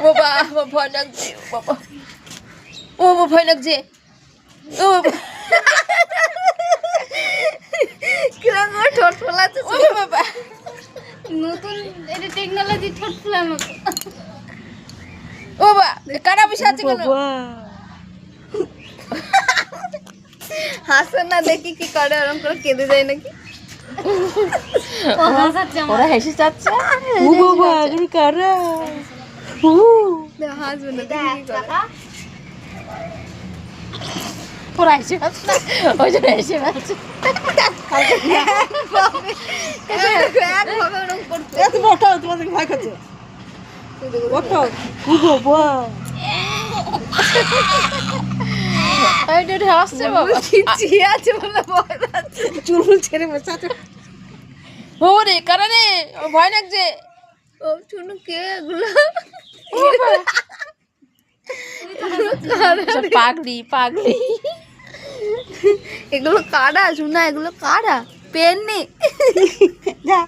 বাবা আমার ভয় লাগছে বাবা ও বাবা ভয় লাগছে ও বাবা কিরকম ঠোঁট ফোলাচ্ছে ও বাবা নতুন এটা টেকনোলজি ঠোঁট ফোলানো ও বাবা কারা বসে আছে কেন হাসে না দেখি কি করে ওরকম করে কেঁদে যায় নাকি ও হাসাচ্ছে ওরা হেসে যাচ্ছে ও বাবা এগুলো কারা হাসবে না দেখি কি করে ওরা হেসে যাচ্ছে ওই জন্য হেসে যাচ্ছে একভাবে ওরকম করতে তুমি ওঠাও, তোমাদের ভয় করছে। ওঠাও। ও বাবা। এই দুটো হাসছে বাবা চিয়ে আছে বলে ভয় পাচ্ছে চুল ছেড়ে বসে আছে। ও রে কারা রে আমার ভয় লাগছে ও শুনু কে এগুলো সব পাগলি পাগলি এগুলো কারা শোনা এগুলো কারা পেন নেই যা